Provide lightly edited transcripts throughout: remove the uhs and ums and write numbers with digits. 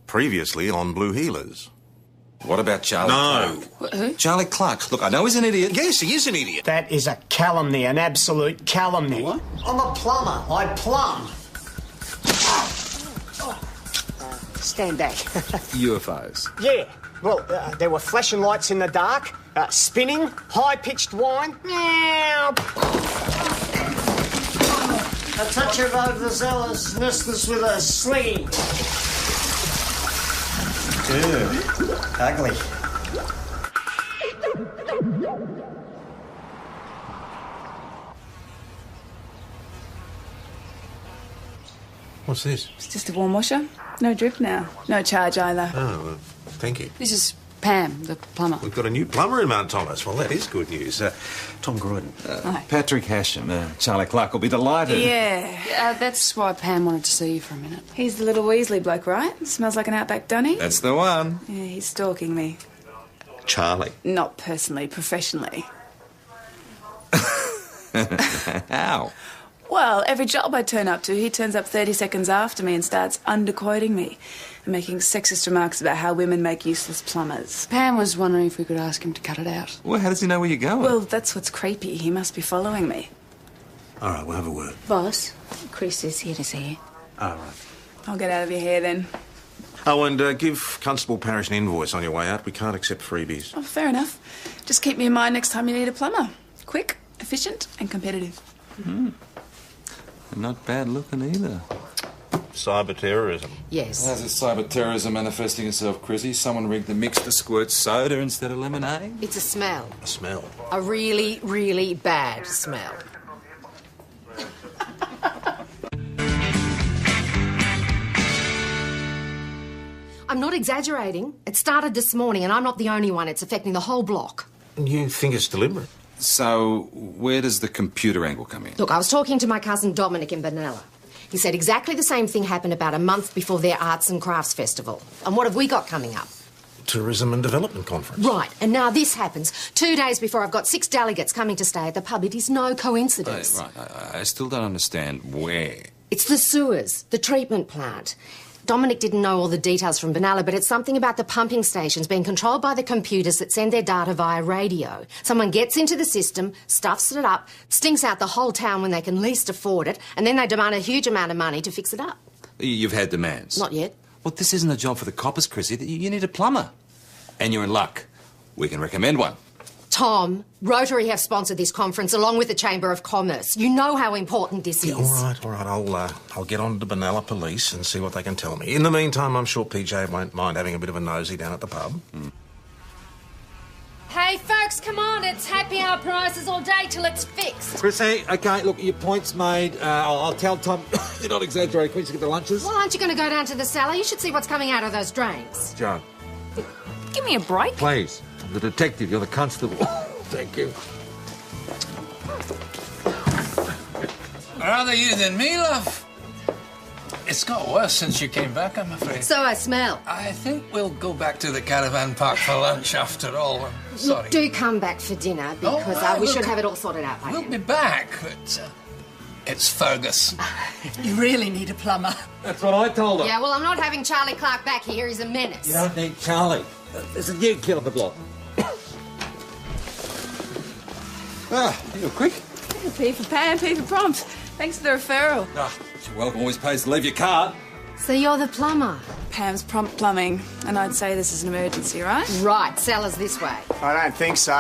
Previously on Blue Healers. What about Charlie Clark? Who? Charlie Clark. Look, I know he's an idiot. Yes, he is an idiot. That is a calumny, an absolute calumny. What? I'm a plumber. I plumb. Stand back. UFOs. Yeah. Well, there were flashing lights in the dark, spinning, high-pitched whine. Meow. A touch of overzealousness with a sling. Dude, ugly. What's this? It's just a warm washer. No drip now. No charge either. Oh, well, thank you. This is Pam, the plumber. We've got a new plumber in Mount Thomas. Well, that is good news. Tom Croydon. Hi. Patrick Hashem. Charlie Clark will be delighted. Yeah. That's why Pam wanted to see you for a minute. He's the little Weasley bloke, right? Smells like an Outback dunny. That's the one. Yeah, he's stalking me. Charlie. Not personally, professionally. How? Well, every job I turn up to, he turns up 30 seconds after me and starts underquoting me and making sexist remarks about how women make useless plumbers. Pam was wondering if we could ask him to cut it out. Well, how does he know where you're going? Well, that's what's creepy. He must be following me. All right, we'll have a word. Boss, Chris is here to see you. All right. I'll get out of your hair then. Oh, and give Constable Parish an invoice on your way out. We can't accept freebies. Oh, fair enough. Just keep me in mind next time you need a plumber. Quick, efficient and competitive. Not bad looking either. Cyber terrorism. Yes. How's this cyber terrorism manifesting itself, Chrissy? Someone rigged the mix to squirt soda instead of lemonade? It's a smell. A smell. A really, really bad smell. I'm not exaggerating. It started this morning and I'm not the only one. It's affecting the whole block. You think it's deliberate? So, where does the computer angle come in? Look, I was talking to my cousin Dominic in Benalla. He said exactly the same thing happened about a month before their Arts and Crafts Festival. And what have we got coming up? Tourism and Development Conference. Right, and now this happens 2 days before I've got 6 delegates coming to stay at the pub. It is no coincidence. I still don't understand where. It's the sewers, the treatment plant. Dominic didn't know all the details from Benalla, but it's something about the pumping stations being controlled by the computers that send their data via radio. Someone gets into the system, stuffs it up, stinks out the whole town when they can least afford it, and then they demand a huge amount of money to fix it up. You've had demands? Not yet. Well, this isn't a job for the coppers, Chrissy. You need a plumber. And you're in luck. We can recommend one. Tom, Rotary have sponsored this conference along with the Chamber of Commerce. You know how important this is. All right. I'll get on to the Benalla Police and see what they can tell me. In the meantime, I'm sure PJ won't mind having a bit of a nosy down at the pub. Hey, folks, come on. It's happy hour prices all day till it's fixed. Chrissy, OK, look, your point's made. I'll tell Tom you're not exaggerating. Can we just get the lunches? Well, aren't you going to go down to the cellar? You should see what's coming out of those drains. Joe, Give me a break. please. I'm the detective. You're the constable. Thank you. Rather you than me, love. It's got worse since you came back, I'm afraid. So I smell. I think we'll go back to the caravan park for lunch after all. I'm sorry. Look, do come back for dinner because we should have it all sorted out by We'll then. be back, but it's Fergus. You really need a plumber. That's what I told her. Yeah, well, I'm not having Charlie Clark back here. He's a menace. You don't need Charlie. There's a new kid on the block. You're quick. P for Pam, P for prompt. Thanks for the referral. You're welcome. Always pays to leave your card. So you're the plumber? Pam's prompt plumbing, and I'd say this is an emergency, right? Right, cellar's this way. I don't think so.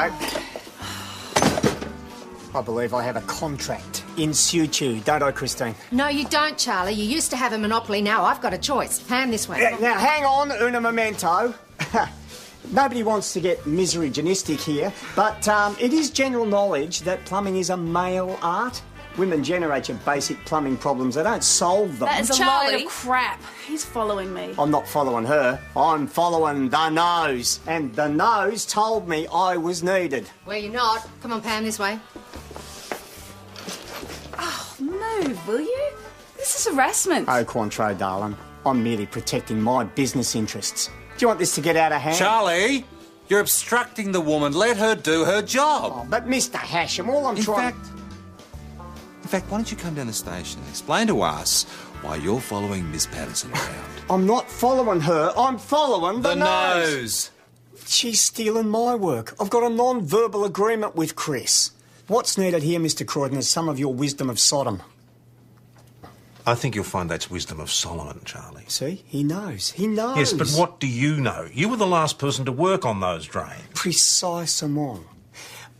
I believe I have a contract in situ, don't I, Christine? No, you don't, Charlie. You used to have a monopoly. Now I've got a choice. Pam this way. Now, hang on, una memento. Nobody wants to get misogynistic here, but it is general knowledge that plumbing is a male art. Women generate your basic plumbing problems. They don't solve them. That is a Charlie. load of crap. He's following me. I'm not following her. I'm following the nose. And the nose told me I was needed. Well, you're not. Come on, Pam, this way. Move, will you? This is harassment. Oh, Cointreau, darling. I'm merely protecting my business interests. Do you want this to get out of hand? Charlie, you're obstructing the woman. Let her do her job. Oh, but Mr. Hashem, all I'm In trying... fact, why don't you come down the station and explain to us while you're following Miss Patterson around. I'm not following her, I'm following the nose. She's stealing my work. I've got a non-verbal agreement with Chris. What's needed here, Mr. Croydon, is some of your wisdom of Sodom. I think you'll find that's wisdom of Solomon, Charlie. See? He knows. He knows. Yes, but what do you know? You were the last person to work on those drains. Precisement.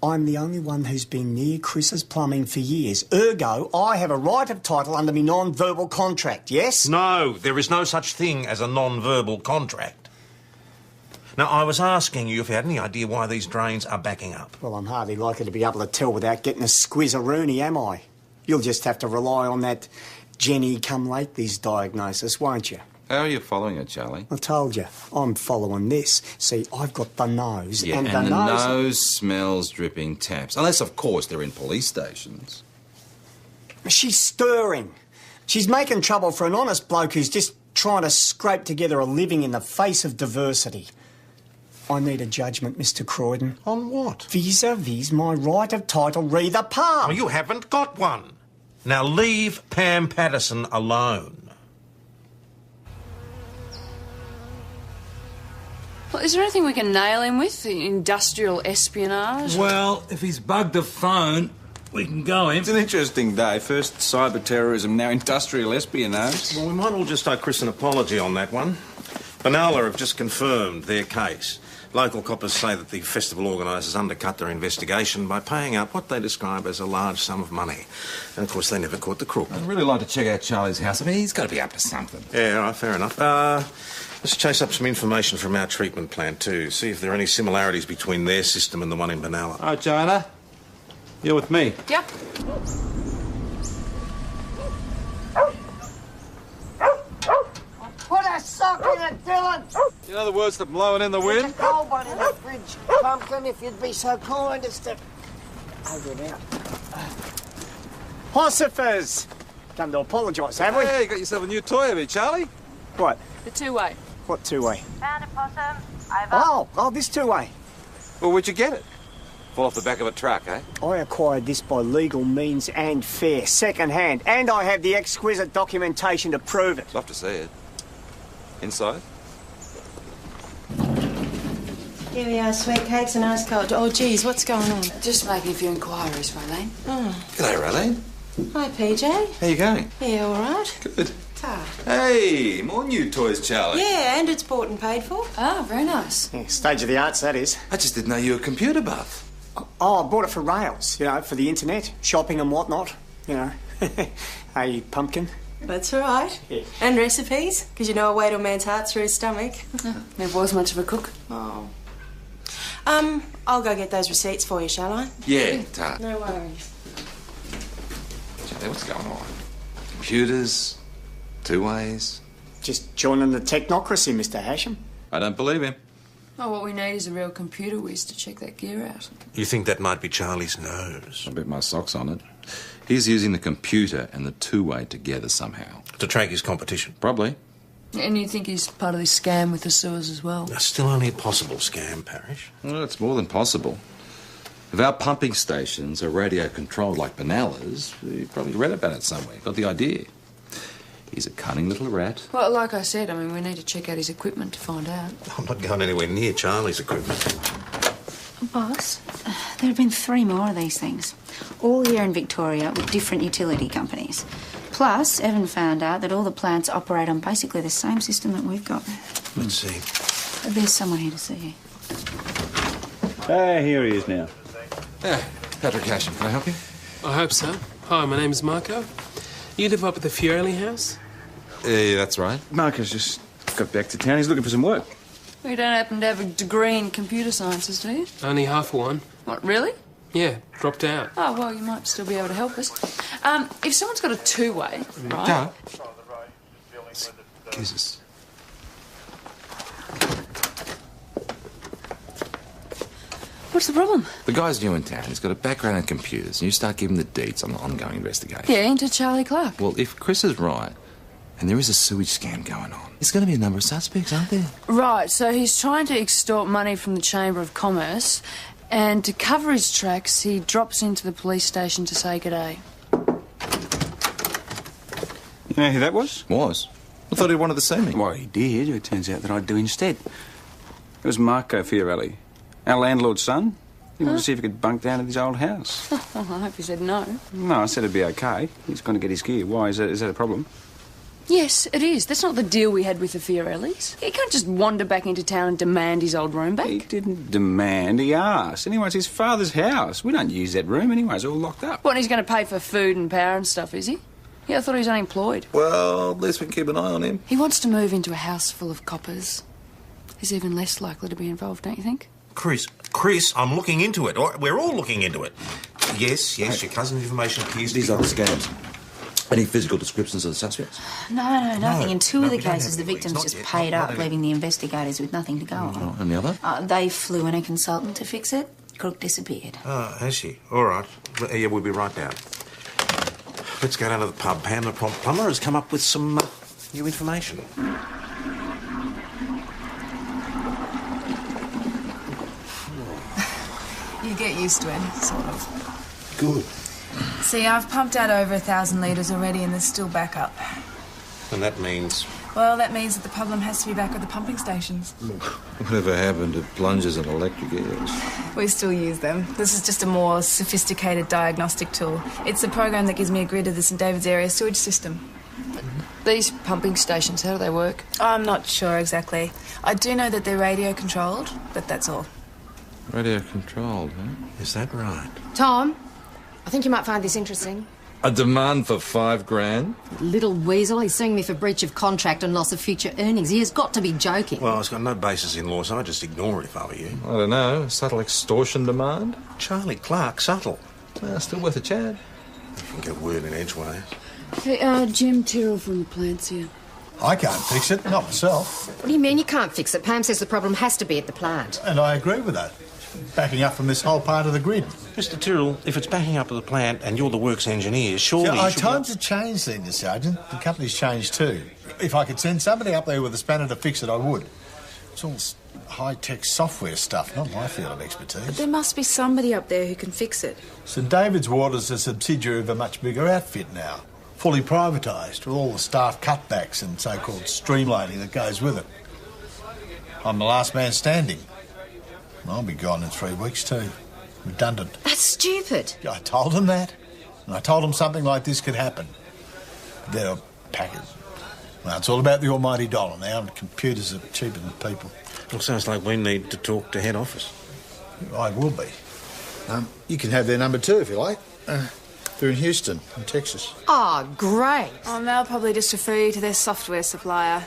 I'm the only one who's been near Chris's plumbing for years. Ergo, I have a right of title under my non-verbal contract, yes? No, there is no such thing as a non-verbal contract. Now, I was asking you if you had any idea why these drains are backing up. Well, I'm hardly likely to be able to tell without getting a squizzaroonie, am I? You'll just have to rely on that Jenny come late this diagnosis, won't you? How are you following it, Charlie? I told you, I'm following this. See, I've got the nose, Yeah, and and the nose... nose smells dripping taps. Unless, of course, they're in police stations. She's stirring. She's making trouble for an honest bloke who's just trying to scrape together a living in the face of diversity. I need a judgment, Mr. Croydon. On what? Vis-a-vis my right of title re the pub. Well, you haven't got one. Now leave Pam Patterson alone. Well, is there anything we can nail him with? Industrial espionage? Well, if he's bugged a phone, we can go him. It's an interesting day. First cyber terrorism, now industrial espionage. Well, we might all just owe Chris an apology on that one. Benalla have just confirmed their case. Local coppers say that the festival organisers undercut their investigation by paying out what they describe as a large sum of money. And, of course, they never caught the crook. I'd really like to check out Charlie's house. I mean, he's got to be up to something. Yeah, all right, fair enough. Let's chase up some information from our treatment plant, too. See if there are any similarities between their system and the one in Benalla. Oh, Joanna, you're with me. Yep. Put a sock in it, Dylan! You know the words that blowing in the There's wind? a cold one in the fridge. Pumpkin, if you'd be so kind as to... Over it out. Hossifers! Come to apologise, have we? Hey, you got yourself a new toy, have you, Charlie? What? The two-way. What two-way? Found a possum. Over. Oh, this two-way. Well, where'd you get it? Fall off the back of a truck, eh? I acquired this by legal means and fair, second-hand, and I have the exquisite documentation to prove it. Love to see it. Inside? Here we are, sweet cakes and ice cold. Oh, geez, what's going on? Just making a few inquiries, Raylene. G'day, Raylene. Hi, PJ. How you going? Yeah, all right. Good. Ta. Hey, more new toys, Charlie. Yeah, and it's bought and paid for. Ah, very nice. Yeah, stage of the arts, that is. I just didn't know you were a computer buff. Oh, I bought it for Rails, you know, for the internet, shopping and whatnot, you know. Hey, pumpkin. That's all right. Yeah. And recipes, because you know I wait a man's heart through his stomach. Never was much of a cook. Oh. I'll go get those receipts for you, shall I? Yeah, Ta. No worries. Charlie, what's going on? Computers, two ways. Just joining the technocracy, Mr. Hasham. I don't believe him. Oh, what we need is a real computer whiz to check that gear out. You think that might be Charlie's nose? I bet my socks on it. He's using the computer and the two-way together somehow. To track his competition? Probably. And you think he's part of this scam with the sewers as well? That's still only a possible scam, Parrish. Well, it's more than possible. If our pumping stations are radio-controlled like Benalla's, you probably read about it somewhere. Got the idea. He's a cunning little rat. Well, like I said, I mean, we need to check out his equipment to find out. I'm not going anywhere near Charlie's equipment. Boss, there have been 3 more of these things, all here in Victoria with different utility companies. Plus, Evan found out that all the plants operate on basically the same system that we've got. Let's see. There's someone here to see you. Here he is now. Yeah, Patrick Hasham, can I help you? I hope so. Hi, my name's Marco. You live up at the Fiorelli house? Yeah, that's right. Marco's just got back to town. He's looking for some work. You don't happen to have a degree in computer sciences, do you? Only half a one. What, really? Yeah, dropped out. Oh, well, you might still be able to help us. If someone's got a two-way, right? Dad? Jesus. What's the problem? The guy's new in town. He's got a background in computers, and you start giving the deets on the ongoing investigation. Yeah, into Charlie Clark. Well, if Chris is right, and there is a sewage scam going on, there's going to be a number of suspects, aren't there? Right, so he's trying to extort money from the Chamber of Commerce, and to cover his tracks, he drops into the police station to say g'day. You know who that was? Was? I thought he wanted to see me. Well, he did. It turns out that I'd do instead. It was Marco Fiorelli, our landlord's son. He wanted to see if he could bunk down at his old house. Well, I hope you said no. No, I said it'd be okay. He's going to get his gear. Why? Is that a problem? Yes, it is. That's not the deal we had with the Fiorellis. He can't just wander back into town and demand his old room back. He didn't demand, he asked. Anyway, it's his father's house. We don't use that room anyway, it's all locked up. What, and he's going to pay for food and power and stuff, is he? Yeah, I thought he was unemployed. Well, at least we can keep an eye on him. He wants to move into a house full of coppers. He's even less likely to be involved, don't you think? Chris, I'm looking into it. We're all looking into it. Yes, your cousin's information appears to be... These are the scams. Any physical descriptions of the suspects? No, nothing. In two of the we don't cases, the have any. victims It's just not yet. paid Not up, any. leaving the investigators with nothing to go on. And the other? They flew in a consultant to fix it. Crook disappeared. Oh, has she? All right. Yeah, we'll be right down. Let's go down to the pub. Pam, the prompt plumber, has come up with some new information. You get used to it, sort of. Good. See, I've pumped out over 1,000 litres already and there's still backup. And that means... Well, that means that the problem has to be back at the pumping stations. Whatever happened to plungers and electric eels? We still use them. This is just a more sophisticated diagnostic tool. It's a program that gives me a grid of the St David's area sewage system. These pumping stations, how do they work? I'm not sure exactly. I do know that they're radio-controlled, but that's all. Radio-controlled, huh? Is that right? Tom, I think you might find this interesting. A demand for $5,000? Little weasel, he's suing me for breach of contract and loss of future earnings. He has got to be joking. Well, it's got no basis in law, so I'd just ignore it if I were you. I don't know. A subtle extortion demand? Charlie Clark, subtle. Still worth a chat. You can get a word in edgeways. Hey, Jim Tyrrell from the plant's here. I can't fix it, not myself. What do you mean you can't fix it? Pam says the problem has to be at the plant. And I agree with that. Backing up from this whole part of the grid. Mr. Tyrrell, if it's backing up to the plant and you're the works engineer, surely Our you should... times have changed, Senior Sergeant. The company's changed too. If I could send somebody up there with a spanner to fix it, I would. It's all high-tech software stuff, not my field of expertise. But there must be somebody up there who can fix it. St David's Water's a subsidiary of a much bigger outfit now. Fully privatised, with all the staff cutbacks and so-called streamlining that goes with it. I'm the last man standing. I'll be gone in 3 weeks too. Redundant. That's stupid. I told them that. And I told them something like this could happen. They're packers. Well, it's all about the almighty dollar now, and computers are cheaper than people. Well, sounds like we need to talk to head office. I will be. You can have their number too, if you like. They're in Houston, in Texas. Oh, great. Oh, they'll probably just refer you to their software supplier.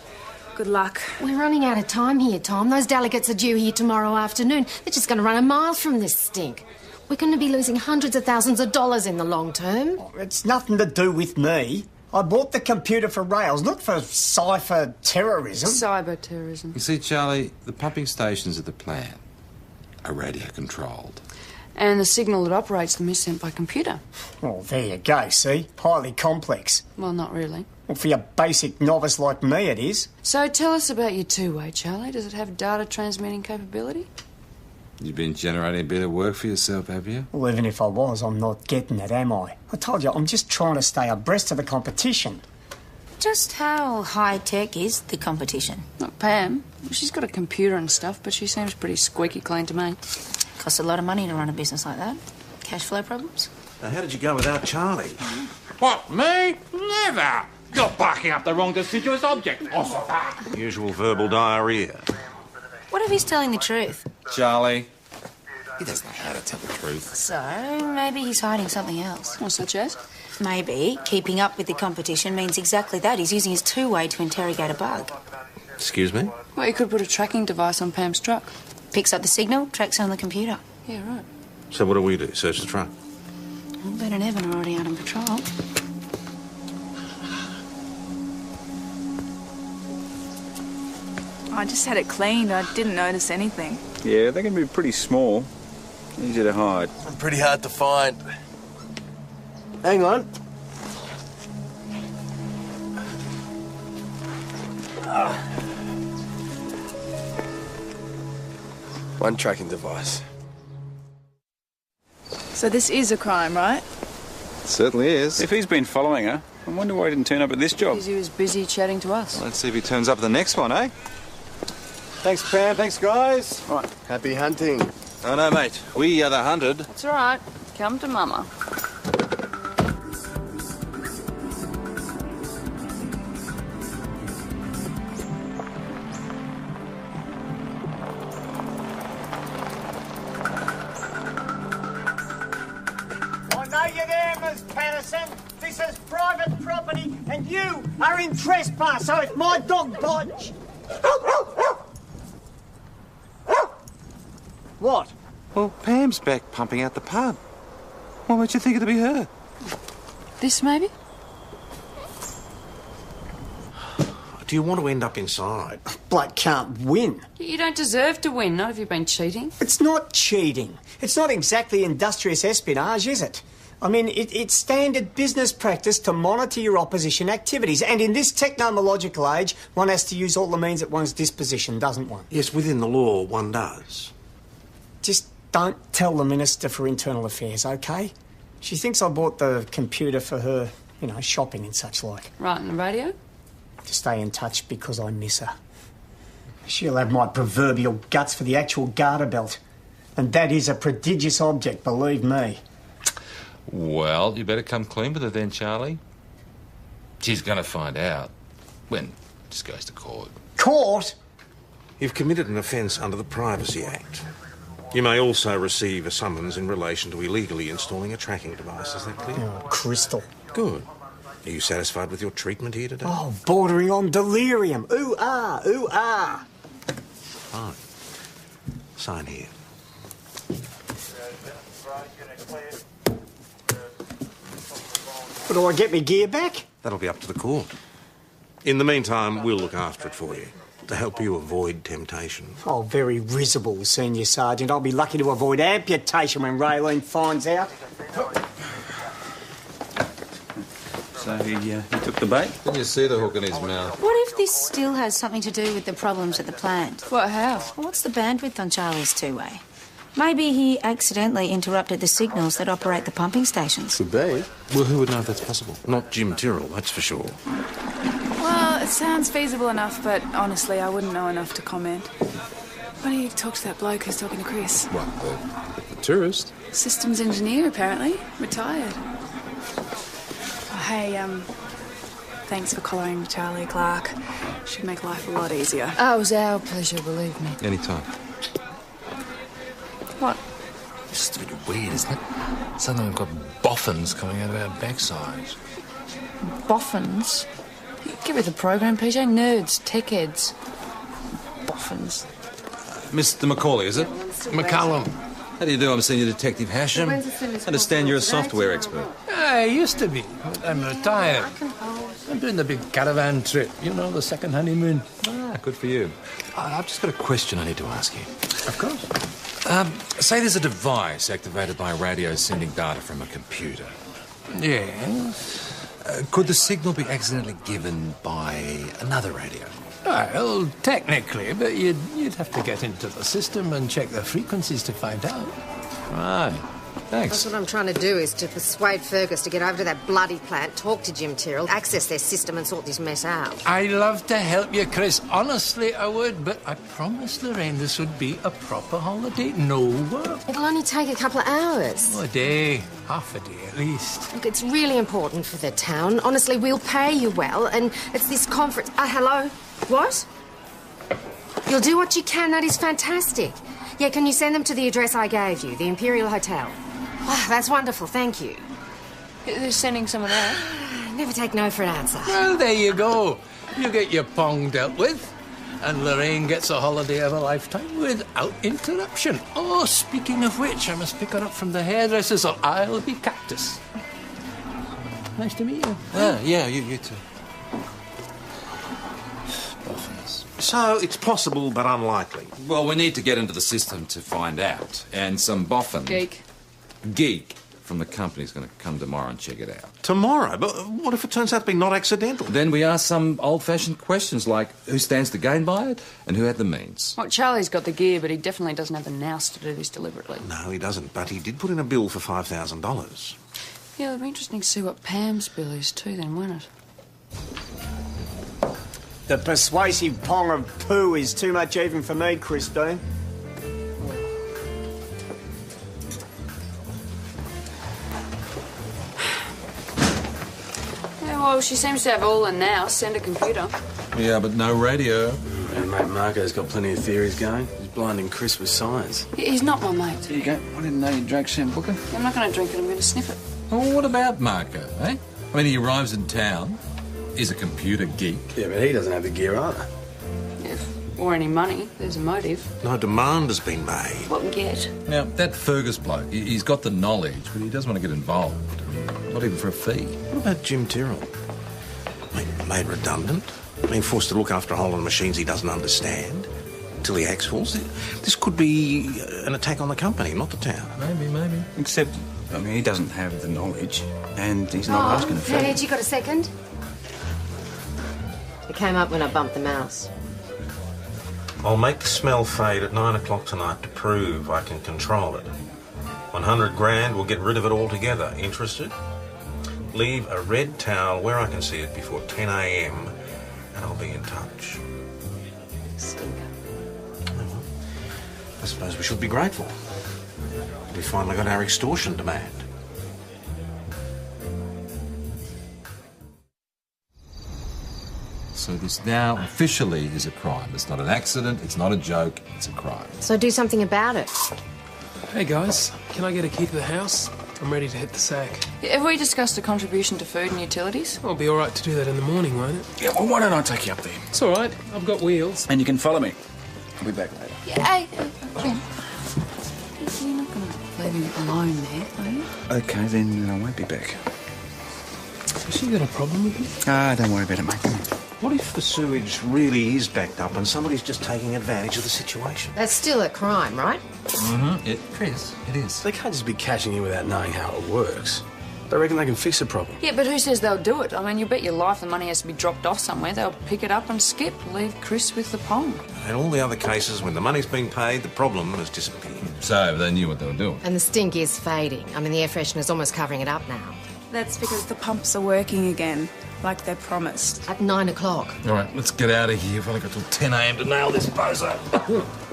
Good luck. We're running out of time here, Tom. Those delegates are due here tomorrow afternoon. They're just going to run a mile from this stink. We're going to be losing hundreds of thousands of dollars in the long term. It's nothing to do with me. I bought the computer for rails, not for cypher terrorism. Cyber terrorism. You see, Charlie, the pumping stations at the plant are radio-controlled. And the signal that operates them is sent by computer. Well, there you go, see? Highly complex. Well, not really. Well, for your basic novice like me, it is. So tell us about your two-way, Charlie. Does it have data transmitting capability? You've been generating a bit of work for yourself, have you? Well, even if I was, I'm not getting it, am I? I told you, I'm just trying to stay abreast of the competition. Just how high-tech is the competition? Not Pam. She's got a computer and stuff, but she seems pretty squeaky clean to me. Costs a lot of money to run a business like that. Cash flow problems? Now, how did you go without Charlie? What, me? Never! You're barking up the wrong deciduous object. Usual verbal diarrhea. What if he's telling the truth? Charlie, he doesn't know how to tell the truth. So, maybe he's hiding something else. Well, such as? Maybe keeping up with the competition means exactly that. He's using his two-way to interrogate a bug. Excuse me? Well, you could put a tracking device on Pam's truck. Picks up the signal, tracks it on the computer. Yeah, right. So what do? Search the truck? Well, Ben and Evan are already out on patrol. I just had it cleaned. I didn't notice anything. Yeah, they can be pretty small. Easy to hide. And pretty hard to find. Hang on. One tracking device. So this is a crime, right? Certainly is. If he's been following her, I wonder why he didn't turn up at this job. Because he was busy chatting to us. Let's see if he turns up at the next one, eh? Thanks, Pam. Thanks, guys. Right. Happy hunting. Oh, no, mate. We are the hunted. It's all right. Come to Mama. I know you're there, Miss Patterson. This is private property, and you are in trespass, so if my dog bites... What? Well, Pam's back pumping out the pub. What would you think it'd be her? This, maybe? Do you want to end up inside? Bloke can't win. You don't deserve to win, not if you've been cheating. It's not cheating. It's not exactly industrious espionage, is it? I mean, it's standard business practice to monitor your opposition activities. And in this technological age, one has to use all the means at one's disposition, doesn't one? Yes, within the law, one does. Just don't tell the Minister for Internal Affairs, OK? She thinks I bought the computer for her, you know, shopping and such like. Right, on the radio? To stay in touch because I miss her. She'll have my proverbial guts for the actual garter belt. And that is a prodigious object, believe me. Well, you better come clean with her then, Charlie. She's going to find out when this goes to court. Court? You've committed an offence under the Privacy Act. You may also receive a summons in relation to illegally installing a tracking device. Is that clear? Oh, crystal. Good. Are you satisfied with your treatment here today? Oh, bordering on delirium. Ooh, ah, ooh, ah. Fine. Sign here. But do I get my gear back? That'll be up to the court. In the meantime, we'll look after it for you, to help you avoid temptation. Oh, very risible, Senior Sergeant. I'll be lucky to avoid amputation when Raylene finds out. So he took the bait? Didn't you see the hook in his mouth? What if this still has something to do with the problems at the plant? What, how? Well, what's the bandwidth on Charlie's two-way? Maybe he accidentally interrupted the signals that operate the pumping stations. Could be. Well, who would know if that's possible? Not Jim Tyrrell, that's for sure. Well, it sounds feasible enough, but honestly, I wouldn't know enough to comment. Why don't you talk to that bloke who's talking to Chris? What, the tourist? Systems engineer, apparently. Retired. Oh, hey, thanks for collaring Charlie Clark. Should make life a lot easier. Oh, it was our pleasure, believe me. Anytime. What? It's just a bit weird, isn't it? Suddenly we've got boffins coming out of our backsides. Boffins? Get with the program, PJ. Nerds, tech heads. Boffins. Mr. Macaulay, is it? McCallum. How do you do? I'm Senior Detective Hashem. I understand you're a software expert. I used to be, but I'm retired. I'm doing the big caravan trip, you know, the second honeymoon. Ah, good for you. I've just got a question I need to ask you. Of course. Say there's a device activated by radio sending data from a computer. Yes. Could the signal be accidentally given by another radio? Well, technically, but you'd have to get into the system and check the frequencies to find out. Right. Thanks. That's what I'm trying to do, is to persuade Fergus to get over to that bloody plant, talk to Jim Tyrrell, access their system and sort this mess out. I'd love to help you, Chris. Honestly, I would, but I promised Lorraine this would be a proper holiday. No work. It'll only take a couple of hours. A day. Half a day, at least. Look, it's really important for the town. Honestly, we'll pay you well, and it's this conference... hello? What? You'll do what you can. That is fantastic. Yeah, can you send them to the address I gave you, the Imperial Hotel? Oh, that's wonderful, thank you. They're sending someone out. Never take no for an answer. Well, there you go. You get your pong dealt with, and Lorraine gets a holiday of a lifetime without interruption. Oh, speaking of which, I must pick her up from the hairdressers or I'll be Cactus. Nice to meet you. Yeah, you too. So, it's possible but unlikely. Well, we need to get into the system to find out. And some boffin... Geek from the company's going to come tomorrow and check it out. Tomorrow? But what if it turns out to be not accidental? Then we ask some old-fashioned questions like who stands to gain by it and who had the means. Well, Charlie's got the gear, but he definitely doesn't have the nous to do this deliberately. No, he doesn't, but he did put in a bill for $5,000. Yeah, it'll be interesting to see what Pam's bill is too then, won't it? The persuasive pong of poo is too much even for me, Christine. Yeah, well, she seems to have all the nous and a computer. Yeah, but no radio. And mate Marco's got plenty of theories going. He's blinding Chris with science. He's not my mate. There you go. I didn't know you drank Sambuca. I'm not going to drink it, I'm going to sniff it. Well, what about Marco, eh? I mean, he arrives in town, he's a computer geek. Yeah, but he doesn't have the gear either. Or any money. There's a motive. No demand has been made. What get? Now, that Fergus bloke, he's got the knowledge, but he doesn't want to get involved. Not even for a fee. What about Jim Tyrrell? Made redundant? Being forced to look after a whole lot of machines he doesn't understand? Till the axe falls? This could be an attack on the company, not the town. Maybe. Except, I mean, he doesn't have the knowledge, and he's not asking a fee. Paige, you got a second? It came up when I bumped the mouse. I'll make the smell fade at 9 o'clock tonight to prove I can control it. 100 grand will get rid of it altogether. Interested? Leave a red towel where I can see it before 10 a.m. and I'll be in touch. Stinker. Oh, well, I suppose we should be grateful. We finally got our extortion demand. So this now officially is a crime. It's not an accident, it's not a joke, it's a crime. So do something about it. Hey guys, can I get a key to the house? I'm ready to hit the sack. Have we discussed a contribution to food and utilities? It'll be all right to do that in the morning, won't it? Yeah, well, why don't I take you up there? It's all right. I've got wheels. And you can follow me. I'll be back later. Yeah, hey, Ben. You're not going to leave him alone there, are you? Okay, then I won't be back. Has she got a problem with me? Ah, don't worry about it, mate. Come on. What if the sewage really is backed up and somebody's just taking advantage of the situation? That's still a crime, right? Mm-hmm. Chris, it is. They can't just be cashing in without knowing how it works. They reckon they can fix the problem. Yeah, but who says they'll do it? I mean, you bet your life the money has to be dropped off somewhere. They'll pick it up and skip, leave Chris with the pong. In all the other cases, when the money's been paid, the problem has disappeared. So they knew what they were doing. And the stink is fading. I mean, the air freshener's almost covering it up now. That's because the pumps are working again, like they promised. At 9 o'clock. All right, let's get out of here. We've only got till 10 a.m. to nail this bozo.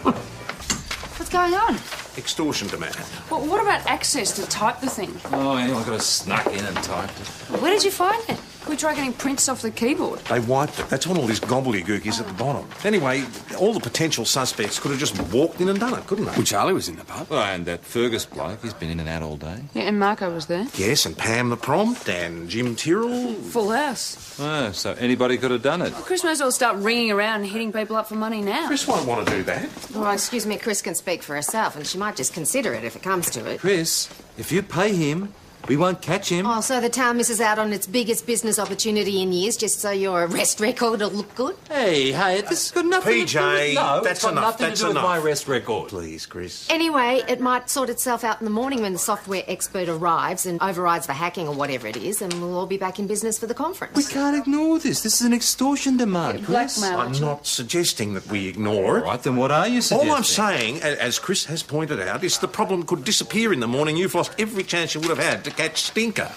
What's going on? Extortion demand. Well, what about access to type the thing? Oh, anyone could have snuck in and typed it. Where did you find it? Can we try getting prints off the keyboard? They wiped it. That's what all this gobbledygook is at the bottom. Anyway, all the potential suspects could have just walked in and done it, couldn't they? Well, Charlie was in the pub. Oh, and that Fergus bloke, he's been in and out all day. Yeah, and Marco was there. Yes, and Pam the prompt, and Jim Tyrrell. Full house. Oh, so anybody could have done it. Well, Chris may as well start ringing around and hitting people up for money now. Chris won't want to do that. Well, excuse me, Chris can speak for herself, and she might just consider it if it comes to it. Chris, if you pay him, we won't catch him. Oh, so the town misses out on its biggest business opportunity in years just so your arrest record will look good? Hey, this has got nothing PJ, to do with... No, that's it's got enough, nothing that's to do enough. with my arrest record. Please, Chris. Anyway, it might sort itself out in the morning when the software expert arrives and overrides the hacking or whatever it is, and we'll all be back in business for the conference. We can't ignore this. This is an extortion demand, Chris. Blackmail. I'm not suggesting that we ignore it. Right, then what are you suggesting? All I'm saying, as Chris has pointed out, is the problem could disappear in the morning. You've lost every chance you would have had to catch Stinker.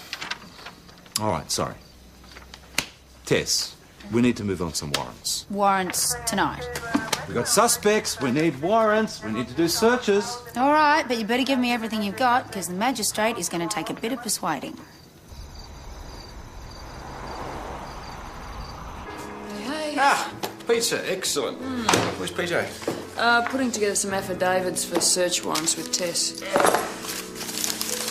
All right, sorry. Tess, we need to move on some warrants. Warrants tonight. We got suspects, we need warrants, we need to do searches. All right, but you better give me everything you've got, because the magistrate is going to take a bit of persuading. Hey. Ah, pizza, excellent. Where's PJ? Putting together some affidavits for search warrants with Tess.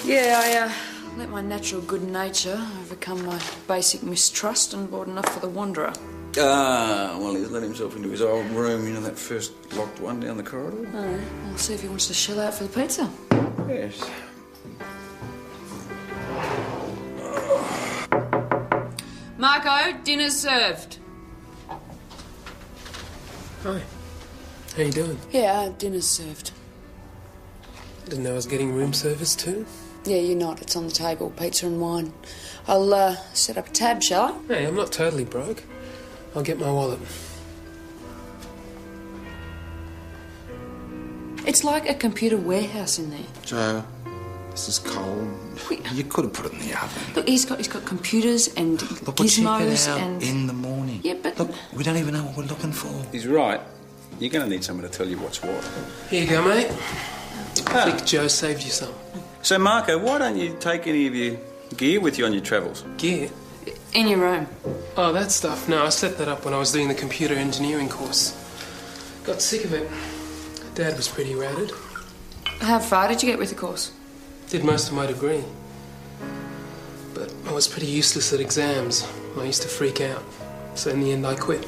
Yeah, I let my natural good nature overcome my basic mistrust and bought enough for the Wanderer. Well, he's let himself into his old room, you know, that first locked one down the corridor. Oh, I'll see if he wants to shell out for the pizza. Yes. Marco, dinner's served. Hi. How you doing? Yeah, dinner's served. Didn't know I was getting room service too. Yeah, you're not. It's on the table. Pizza and wine. I'll set up a tab, shall I? Hey, I'm not totally broke. I'll get my wallet. It's like a computer warehouse in there. So, This is cold. You could have put it in the oven. Look, he's got computers and Look, we'll check gizmos it out and... in the morning. Yeah, but... Look, we don't even know what we're looking for. He's right. You're going to need someone to tell you what's what. Here you go, mate. I think Joe saved you some. So, Marco, why don't you take any of your gear with you on your travels? Gear? In your room. Oh, that stuff. No, I set that up when I was doing the computer engineering course. Got sick of it. Dad was pretty ratted. How far did you get with the course? Did most of my degree. But I was pretty useless at exams. I used to freak out. So in the end, I quit.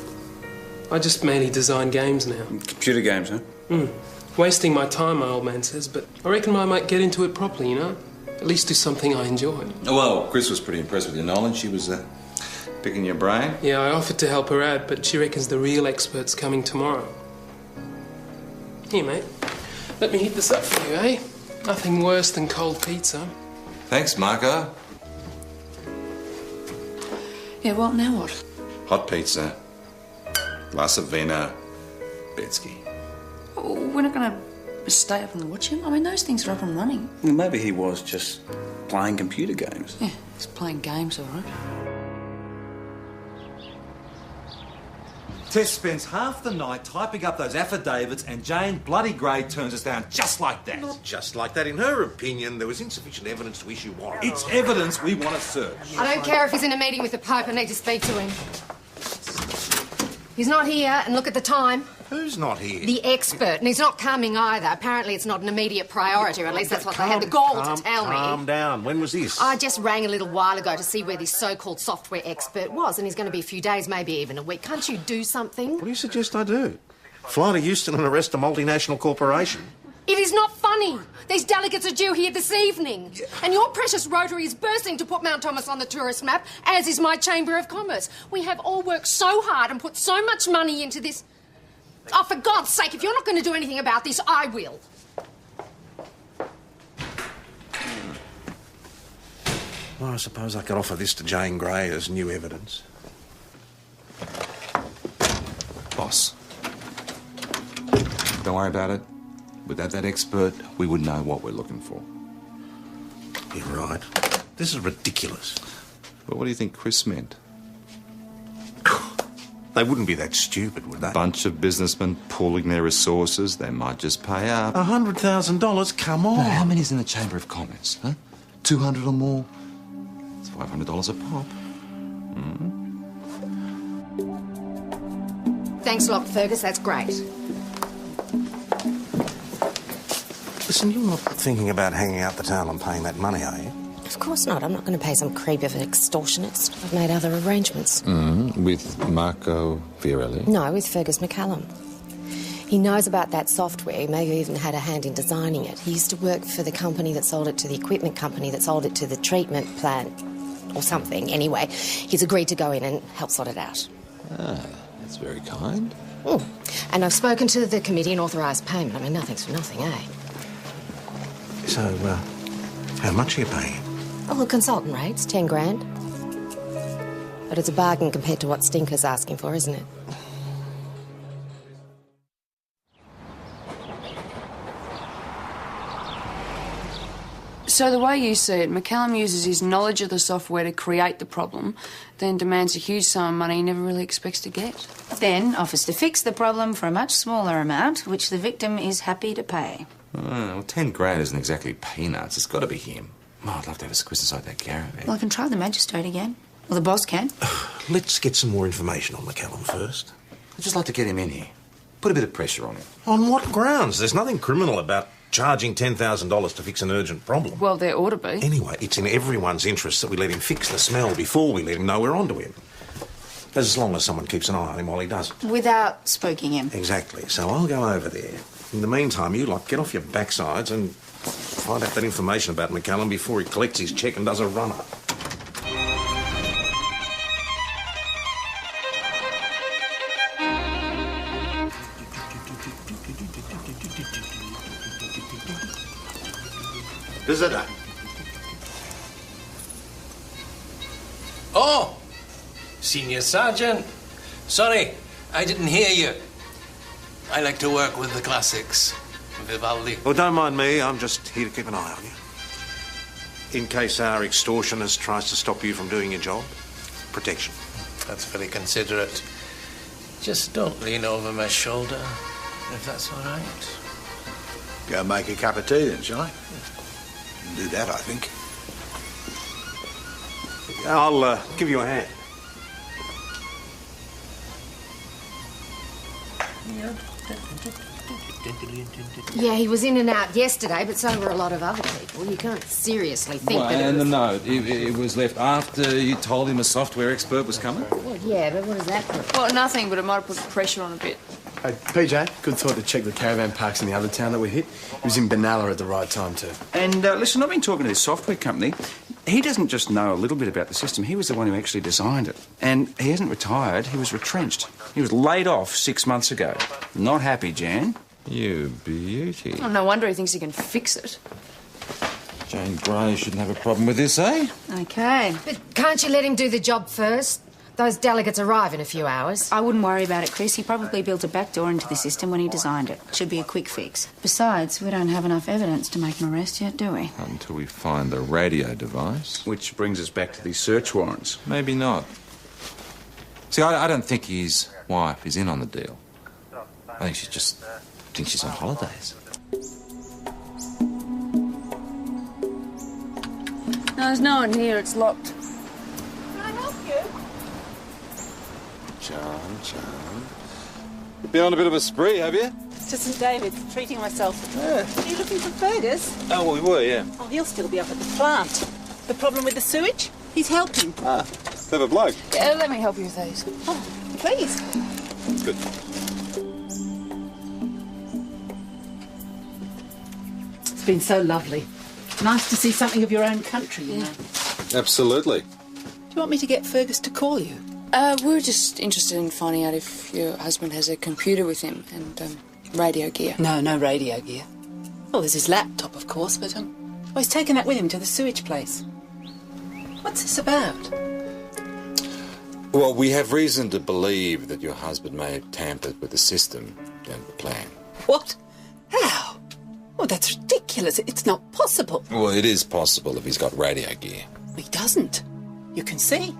I just mainly design games now. Computer games, huh? Wasting my time, my old man says, but I reckon I might get into it properly, you know? At least do something I enjoy. Well, Chris was pretty impressed with your knowledge. She was picking your brain. Yeah, I offered to help her out, but she reckons the real expert's coming tomorrow. Here, mate. Let me heat this up for you, eh? Nothing worse than cold pizza. Thanks, Marco. Yeah, well, now what? Hot pizza, glass of vino, Betsky. Oh, we're not going to stay up and watch him. I mean, those things are up and running. Well, maybe he was just playing computer games. Yeah, he's playing games, all right. Tess spends half the night typing up those affidavits and Jane bloody Gray turns us down just like that. Not just like that. In her opinion, there was insufficient evidence to issue warrants. It's evidence we want to search. I don't care if he's in a meeting with the Pope. I need to speak to him. He's not here, and look at the time. Who's not here? The expert, and he's not coming either. Apparently it's not an immediate priority, or at least that's what they had the gall to tell me. Calm down. When was this? I just rang a little while ago to see where this so-called software expert was, and he's going to be a few days, maybe even a week. Can't you do something? What do you suggest I do? Fly to Houston and arrest a multinational corporation? It is not funny. These delegates are due here this evening. And your precious Rotary is bursting to put Mount Thomas on the tourist map, as is my Chamber of Commerce. We have all worked so hard and put so much money into this. Oh, for God's sake, if you're not going to do anything about this, I will. Well, I suppose I could offer this to Jane Gray as new evidence. Boss, don't worry about it. Without that expert, we would know what we're looking for. You're right. This is ridiculous. But what do you think Chris meant? They wouldn't be that stupid, would they? Bunch of businessmen pooling their resources. They might just pay up. $100,000? Come on. No, how many's in the Chamber of Commerce, huh? 200 or more? It's $500 a pop. Thanks a lot, Fergus. That's great. Listen, you're not thinking about hanging out the town and paying that money, are you? Of course not. I'm not going to pay some creep of an extortionist. I've made other arrangements. With Marco Fiorelli? No, with Fergus McCallum. He knows about that software. He maybe even had a hand in designing it. He used to work for the company that sold it to the equipment company that sold it to the treatment plant or something. Anyway, he's agreed to go in and help sort it out. Ah, that's very kind. And I've spoken to the committee and authorised payment. I mean, nothing's for nothing, eh? So, how much are you paying him? Oh, the consultant rate's 10 grand. But it's a bargain compared to what Stinker's asking for, isn't it? So the way you see it, McCallum uses his knowledge of the software to create the problem, then demands a huge sum of money he never really expects to get. Then offers to fix the problem for a much smaller amount, which the victim is happy to pay. Well, 10 grand isn't exactly peanuts. It's got to be him. Oh, I'd love to have a squiz inside that caravan. Well, I can try the magistrate again. Or the boss can. Let's get some more information on McCallum first. I'd just like to get him in here. Put a bit of pressure on him. On what grounds? There's nothing criminal about charging $10,000 to fix an urgent problem. Well, there ought to be. Anyway, it's in everyone's interest that we let him fix the smell before we let him know we're onto him. As long as someone keeps an eye on him while he does it. Without spooking him. Exactly. So I'll go over there. In the meantime, you lot get off your backsides and find out that information about McCallum before he collects his cheque and does a run-up. Visitor. Oh, Senior Sergeant. Sorry, I didn't hear you. I like to work with the classics. Vivaldi. Well, don't mind me. I'm just here to keep an eye on you. in case our extortionist tries to stop you from doing your job. Protection. That's very considerate. Just don't lean over my shoulder, if that's all right. Go make a cup of tea then, shall I? Do that, I think. I'll give you a hand. Yeah, he was in and out yesterday, but so were a lot of other people. You can't seriously think Well, that and it the was... note, it was left after you told him a software expert was coming? Well, yeah, but what does that prove? Well, nothing, but it might have put pressure on a bit. Hey, PJ, good thought to check the caravan parks in the other town that we hit. He was in Benalla at the right time, too. And listen, I've been talking to this software company. He doesn't just know a little bit about the system. He was the one who actually designed it. And he hasn't retired. He was retrenched. He was laid off 6 months ago. Not happy, Jan. You beauty. Oh, no wonder he thinks he can fix it. Jane Grey shouldn't have a problem with this, eh? OK. But can't you let him do the job first? Those delegates arrive in a few hours. I wouldn't worry about it, Chris. He probably built a backdoor into the system when he designed it. Should be a quick fix. Besides, we don't have enough evidence to make an arrest yet, do we? Until we find the radio device. Which brings us back to these search warrants. Maybe not. See, I don't think his wife is in on the deal. I think she's on holidays. No, there's no one here. It's locked. John. Been on a bit of a spree, have you? To St David's, treating myself. Yeah. Are you looking for Fergus? Oh, well, we were, yeah. Oh, he'll still be up at the plant. The problem with the sewage? He's helping. Ah, clever bloke. Yeah, let me help you with these. Oh, please. Good. It's been so lovely. Nice to see something of your own country, you know. Absolutely. Do you want me to get Fergus to call you? We're just interested in finding out if your husband has a computer with him and radio gear. No radio gear. Well, there's his laptop, of course, but he's taken that with him to the sewage place. What's this about? Well, we have reason to believe that your husband may have tampered with the system and the plan. What? How? Oh, that's ridiculous. It's not possible. Well, it is possible if he's got radio gear. He doesn't. You can see.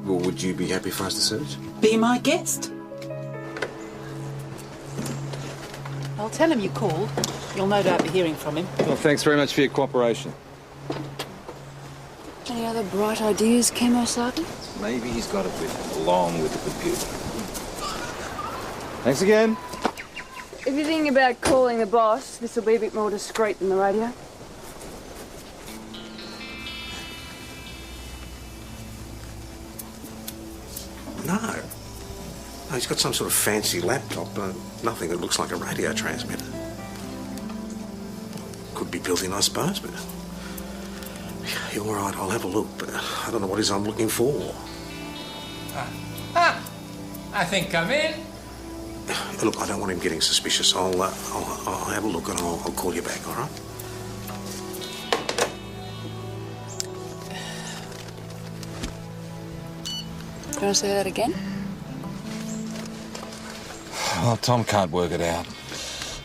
Well, would you be happy for us to search? Be my guest. I'll tell him you called. You'll no doubt be hearing from him. Well, thanks very much for your cooperation. Any other bright ideas, Kemo-san? Maybe he's got it with him, along with the computer. Thanks again. If you're thinking about calling the boss, this will be a bit more discreet than the radio. No, he's got some sort of fancy laptop, but nothing that looks like a radio transmitter. Could be built in, I suppose, but... You're all right, I'll have a look, but I don't know what it is I'm looking for. I think I'm in. Look, I don't want him getting suspicious. I'll have a look and I'll call you back, all right? Do you want to say that again? Well, Tom can't work it out.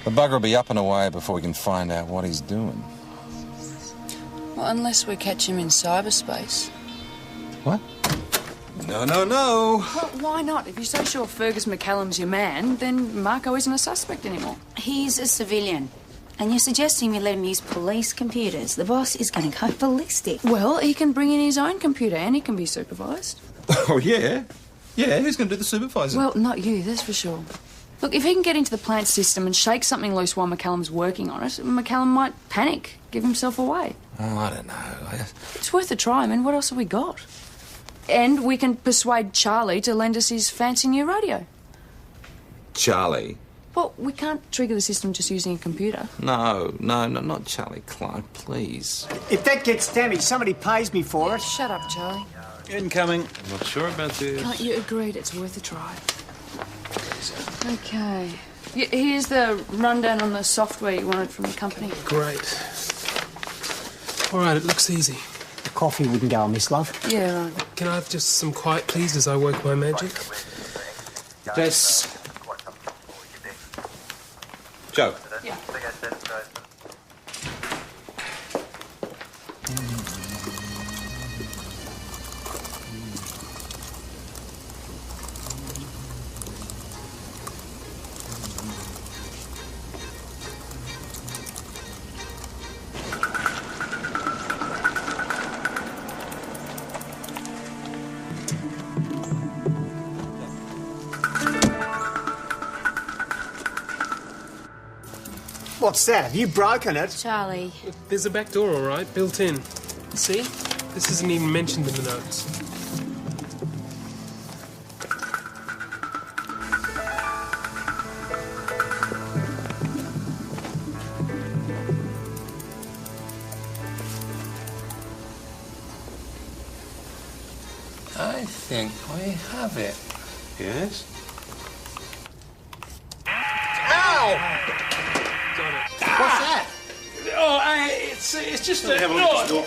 The bugger will be up and away before we can find out what he's doing. Well, unless we catch him in cyberspace. What? No. Well, why not? If you're so sure Fergus McCallum's your man, then Marco isn't a suspect anymore. He's a civilian. And you're suggesting we let him use police computers. The boss is going to go ballistic. Well, he can bring in his own computer and he can be supervised. Oh, yeah? Yeah, who's going to do the supervising? Well, not you, that's for sure. Look, if he can get into the plant system and shake something loose while McCallum's working on it, McCallum might panic, give himself away. Oh, I don't know. It's worth a try, man. What else have we got? And we can persuade Charlie to lend us his fancy new radio. Charlie? Well, we can't trigger the system just using a computer. No, not Charlie Clark, please. If that gets damaged, somebody pays me for it. Shut up, Charlie. Incoming. Not sure about this. Can't you agree it's worth a try? Okay. Here's the rundown on the software you wanted from the company. Great. All right, it looks easy. The coffee wouldn't go on, Miss Love. Yeah, right. Can I have just some quiet, please, as I work my magic? Jess. Joe. Yeah. What's that? Have you broken it? Charlie. There's a back door, all right, built in. See? This isn't even mentioned in the notes. I think we have it. Yes? Ow! Got it. What's that? Oh, it's just a... Have a look at this door.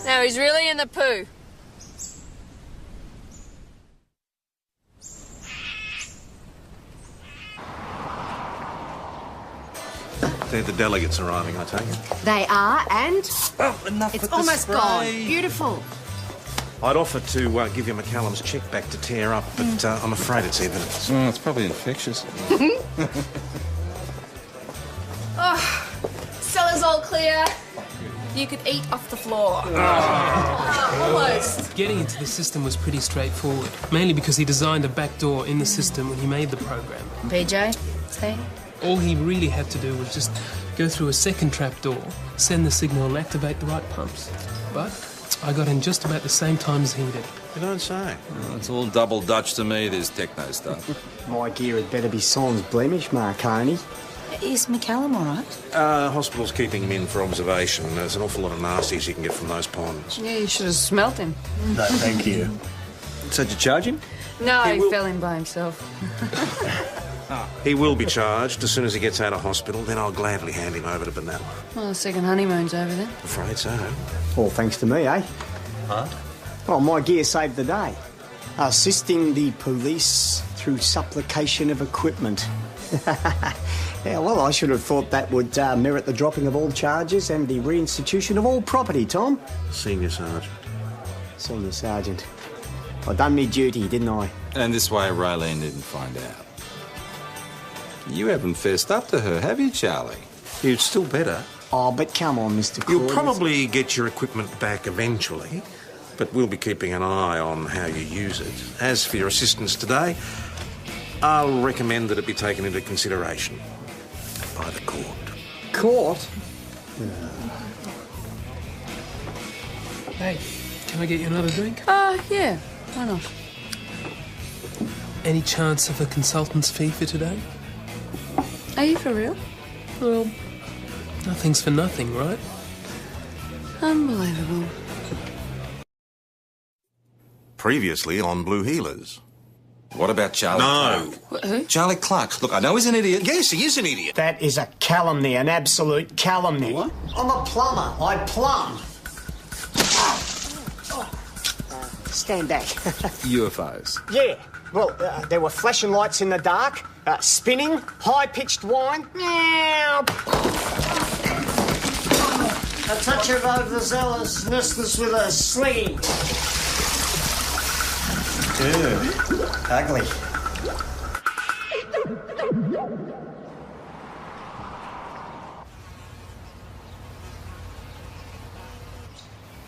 Now he's really in the poo. They're the delegates arriving, I take it. They are, and enough it's with the almost spray. gone. Beautiful. I'd offer to give you McCallum's cheque back to tear up, but I'm afraid it's evidence. Oh, it's probably infectious. Oh, cellar's all clear. You could eat off the floor. Almost. Getting into the system was pretty straightforward, mainly because he designed a back door in the system when he made the program. PJ, see? All he really had to do was just go through a second trap door, send the signal and activate the right pumps. But I got in just about the same time as he did. You don't say. Oh, it's all double Dutch to me, this techno stuff. My gear had better be sans blemish, Marconi. Is McCallum all right? Hospital's keeping him in for observation. There's an awful lot of nasties you can get from those ponds. Yeah, you should have smelt him. No, thank you. So did you charge him? No, he fell in by himself. He will be charged as soon as he gets out of hospital. Then I'll gladly hand him over to Benalla. Well, the second honeymoon's over then. Afraid so. All thanks to me, eh? Huh? Well, my gear saved the day. Assisting the police through supplication of equipment. Yeah, well, I should have thought that would merit the dropping of all charges and the reinstitution of all property, Tom. Senior Sergeant. Senior Sergeant. I done me duty, didn't I? And this way Raylene didn't find out. You haven't fessed up to her, have you, Charlie? You'd still better. Oh, but come on, Mr. You'll Crawley. probably get your equipment back eventually, but we'll be keeping an eye on how you use it. As for your assistance today, I'll recommend that it be taken into consideration by the court. Court? Hey, can I get you another drink? Yeah, why not? Any chance of a consultant's fee for today? Are you for real? Well, nothing's for nothing, right? Unbelievable. Previously on Blue Healers. What about Charlie No. Clark? Who? Charlie Clark. Look, I know he's an idiot. Yes, he is an idiot. That is a calumny, an absolute calumny. What? I'm a plumber. I plumb. Stand back. UFOs. Yeah. Well, there were flashing lights in the dark, spinning, high-pitched whine. Meow. A touch of overzealousness with a sling. Ugly.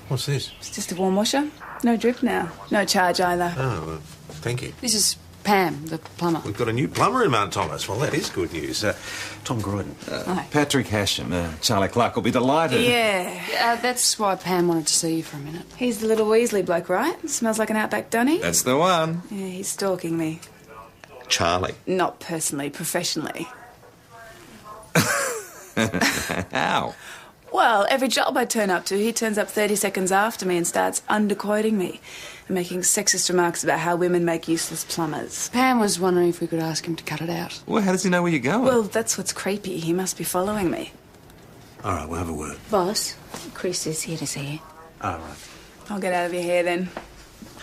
What's this? It's just a warm washer. No drip now. No charge either. Oh, thank you. This is Pam, the plumber. We've got a new plumber in Mount Thomas. Well, that is good news. Tom Croydon. Patrick Hashem. Charlie Clark will be delighted. Yeah. That's why Pam wanted to see you for a minute. He's the little Weasley bloke, right? Smells like an Outback Dunny. That's the one. Yeah, he's stalking me. Charlie. Not personally, professionally. How? Well, every job I turn up to, he turns up 30 seconds after me and starts underquoting me and making sexist remarks about how women make useless plumbers. Pam was wondering if we could ask him to cut it out. Well, how does he know where you're going? Well, that's what's creepy. He must be following me. All right, we'll have a word. Boss, Chris is here to see you. All right. I'll get out of your hair then.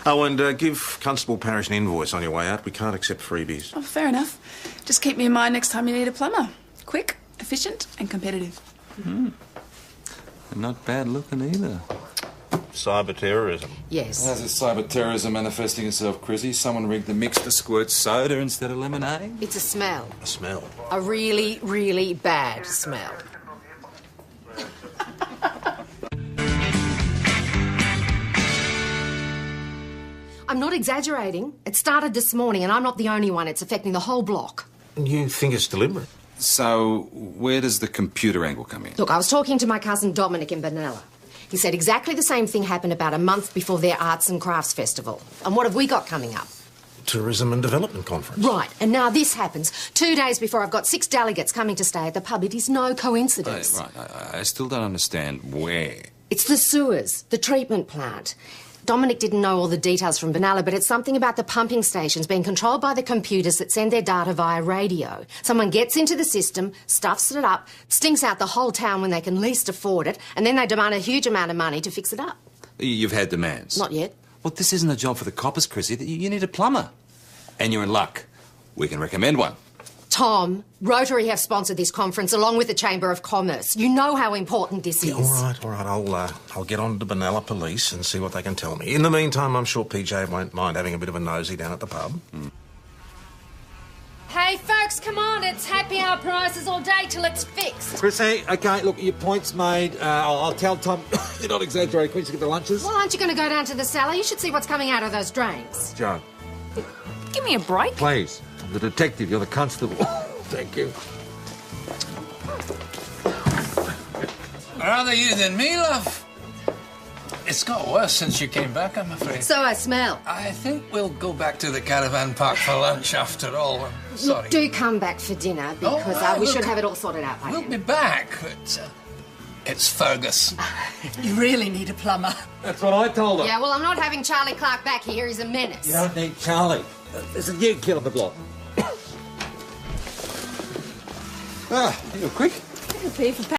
Oh, and give Constable Parish an invoice on your way out. We can't accept freebies. Oh, fair enough. Just keep me in mind next time you need a plumber. Quick, efficient and competitive. Not bad looking either. Cyber terrorism. Yes. How's this cyber terrorism manifesting itself, Chrissy? Someone rigged the mix to squirt soda instead of lemonade? It's a smell. A smell. A really, really bad smell. I'm not exaggerating. It started this morning and I'm not the only one. It's affecting the whole block. You think it's deliberate? So, where does the computer angle come in? Look, I was talking to my cousin Dominic in Benalla. He said exactly the same thing happened about a month before their Arts and Crafts Festival. And what have we got coming up? Tourism and Development Conference. Right, and now this happens 2 days before I've got 6 delegates coming to stay at the pub. It is no coincidence. I still don't understand where. It's the sewers, the treatment plant. Dominic didn't know all the details from Benalla, but it's something about the pumping stations being controlled by the computers that send their data via radio. Someone gets into the system, stuffs it up, stinks out the whole town when they can least afford it, and then they demand a huge amount of money to fix it up. You've had demands? Not yet. Well, this isn't a job for the coppers, Chrissy. You need a plumber. And you're in luck. We can recommend one. Tom, Rotary have sponsored this conference along with the Chamber of Commerce. You know how important this is. All right. I'll get on to Benalla Police and see what they can tell me. In the meantime, I'm sure PJ won't mind having a bit of a nosy down at the pub. Hey, folks, come on. It's happy hour prices all day till it's fixed. Chrissy, OK, look, your point's made. I'll tell Tom you're not exaggerating. Can we just get the lunches? Well, aren't you going to go down to the cellar? You should see what's coming out of those drains. Joe. Give me a break. Please. I'm the detective. You're the constable. Thank you. Rather you than me, love. It's got worse since you came back, I'm afraid. So I smell. I think we'll go back to the caravan park for lunch after all. I'm sorry. Look, do come back for dinner because we should have it all sorted out by We'll be back, but it's Fergus. You really need a plumber. That's what I told her. Yeah, well, I'm not having Charlie Clark back here. He's a menace. You don't need Charlie. There's a new kid on the block. You were quick. Pay for